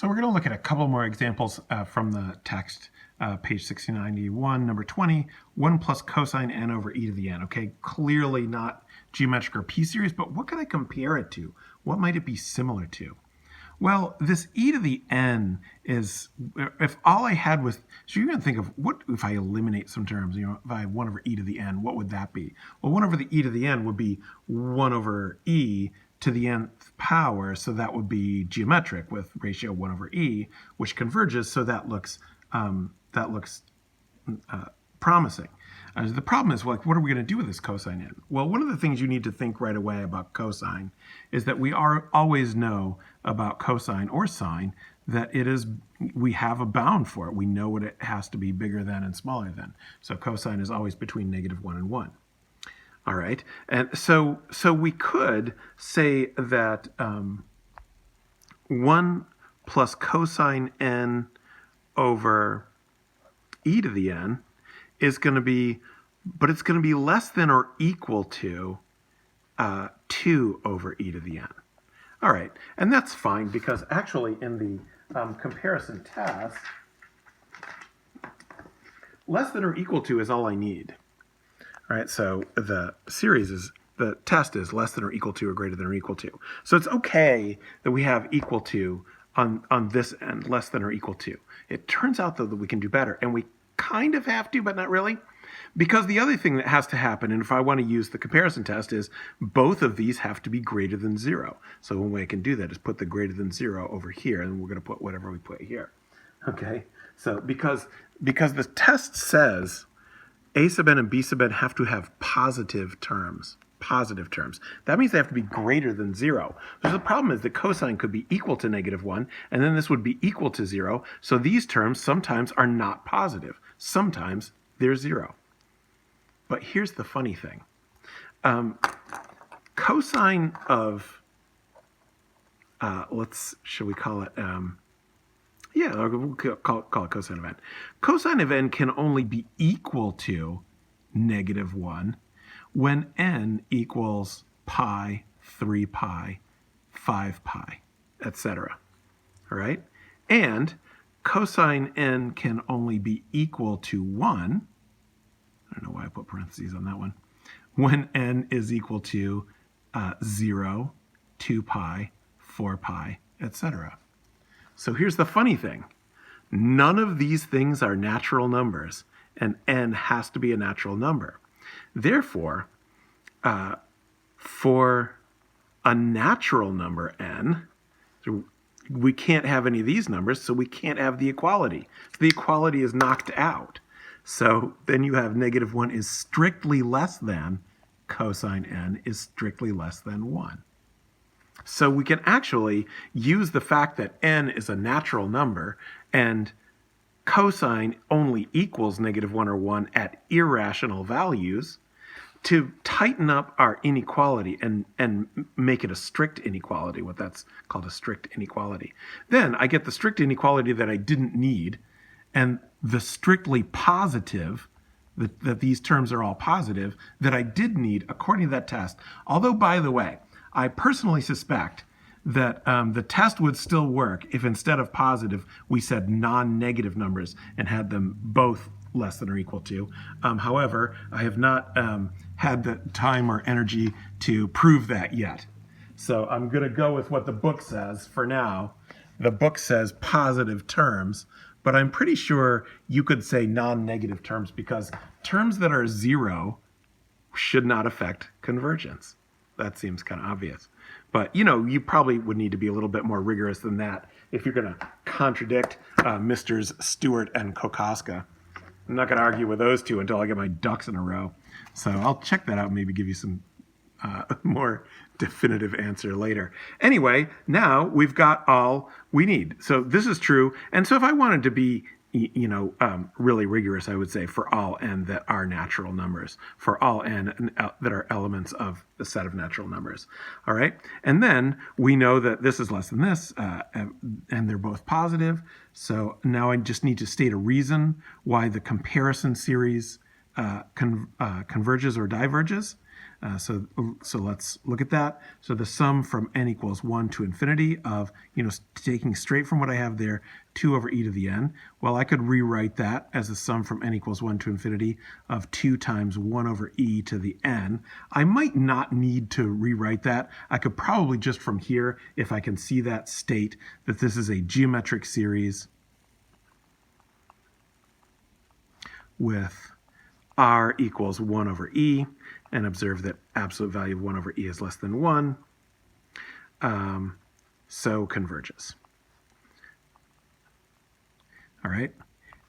So we're going to look at a couple more examples from the text, page 6091, number 20, 1 plus cosine n over e to the n. Okay, clearly not geometric or p-series, but what can I compare it to? What might it be similar to? Well, this e to the n is, if all I had was, so you're going to think of, what if I eliminate some terms, if I have 1 over e to the n, what would that be? Well, 1 over the e to the n would be 1 over e to the nth power, so that would be geometric with ratio 1 over e, which converges, so that looks promising. The problem is, like, what are we going to do with this cosine n? Well, one of the things you need to think right away about cosine is that we always know about cosine or sine that we have a bound for it. We know what it has to be bigger than and smaller than. So cosine is always between -1 and 1. All right, and so we could say that 1 plus cosine n over e to the n is going to be, but it's going to be less than or equal to 2 over e to the n. All right, and that's fine because actually in the comparison test, less than or equal to is all I need. All right, so the test is less than or equal to or greater than or equal to. So it's okay that we have equal to on this end, less than or equal to. It turns out, though, that we can do better, and we kind of have to, but not really. Because the other thing that has to happen, and if I want to use the comparison test, is both of these have to be greater than 0. So one way I can do that is put the greater than 0 over here, and we're going to put whatever we put here. Okay, so because the test says a sub n and b sub n have to have positive terms. That means they have to be greater than 0. So the problem is that cosine could be equal to -1, and then this would be equal to 0. So these terms sometimes are not positive. Sometimes they're 0. But here's the funny thing. Cosine of, should we call it, we'll call it cosine of n. Cosine of n can only be equal to -1 when n equals pi, 3 pi, 5 pi, etc. All right? And cosine n can only be equal to 1. I don't know why I put parentheses on that one. When n is equal to 0, 2 pi, 4 pi, etc. So here's the funny thing. None of these things are natural numbers, and n has to be a natural number. Therefore, for a natural number n, we can't have any of these numbers, so we can't have the equality. The equality is knocked out. So then you have -1 is strictly less than cosine n is strictly less than 1. So we can actually use the fact that n is a natural number and cosine only equals -1 or 1 at irrational values to tighten up our inequality and make it a strict inequality, what that's called a strict inequality. Then I get the strict inequality that I didn't need, and the strictly positive, that these terms are all positive, that I did need according to that test. Although, by the way, I personally suspect that the test would still work if instead of positive, we said non-negative numbers and had them both less than or equal to. However, I have not had the time or energy to prove that yet. So I'm going to go with what the book says for now. The book says positive terms, but I'm pretty sure you could say non-negative terms because terms that are 0 should not affect convergence. That seems kind of obvious. But, you probably would need to be a little bit more rigorous than that if you're going to contradict Misters Stewart and Kokoska. I'm not going to argue with those two until I get my ducks in a row. So I'll check that out and maybe give you some more definitive answer later. Anyway, now we've got all we need. So this is true. And so if I wanted to be, really rigorous, I would say for all n that are natural numbers, for all n that are elements of the set of natural numbers. All right. And then we know that this is less than this, and they're both positive. So now I just need to state a reason why the comparison series converges or diverges. So let's look at that. So the sum from n equals 1 to infinity of, taking straight from what I have there, 2 over e to the n. Well, I could rewrite that as the sum from n equals 1 to infinity of 2 times 1 over e to the n. I might not need to rewrite that. I could probably just from here, if I can see that, state that this is a geometric series with r equals 1 over e, and observe that absolute value of 1 over e is less than 1, so converges. All right,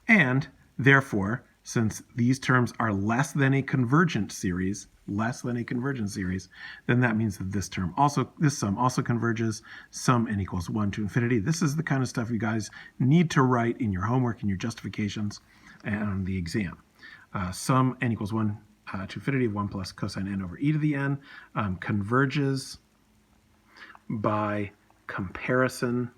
and therefore, since these terms are less than a convergent series, then that means that this sum also converges. Sum n equals 1 to infinity. This is the kind of stuff you guys need to write in your homework and your justifications and on the exam. Sum n equals 1 to infinity of 1 plus cosine n over e to the n converges by comparison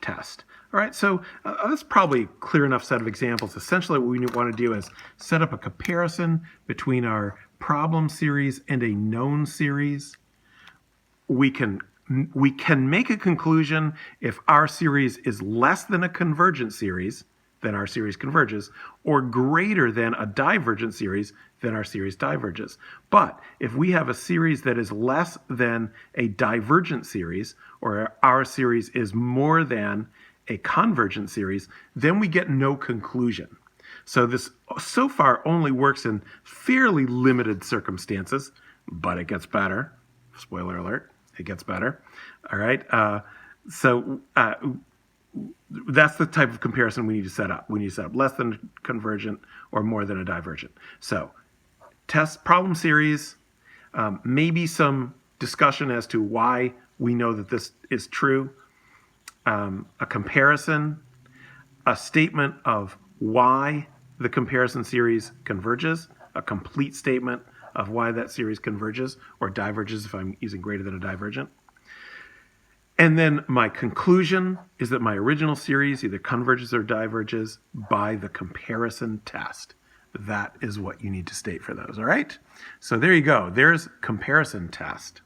test. All right, so that's probably a clear enough set of examples. Essentially what we want to do is set up a comparison between our problem series and a known series. We can make a conclusion if our series is less than a convergent series, then our series converges, or greater than a divergent series, then our series diverges. But if we have a series that is less than a divergent series, or our series is more than a convergent series, then we get no conclusion. So this so far only works in fairly limited circumstances, but it gets better. Spoiler alert, it gets better. All right, that's the type of comparison we need to set up. We need to set up less than convergent or more than a divergent. So test problem series, maybe some discussion as to why we know that this is true, a comparison, a statement of why the comparison series converges, a complete statement of why that series converges or diverges if I'm using greater than a divergent. And then my conclusion is that my original series either converges or diverges by the comparison test. That is what you need to state for those, all right? So there you go. There's comparison test.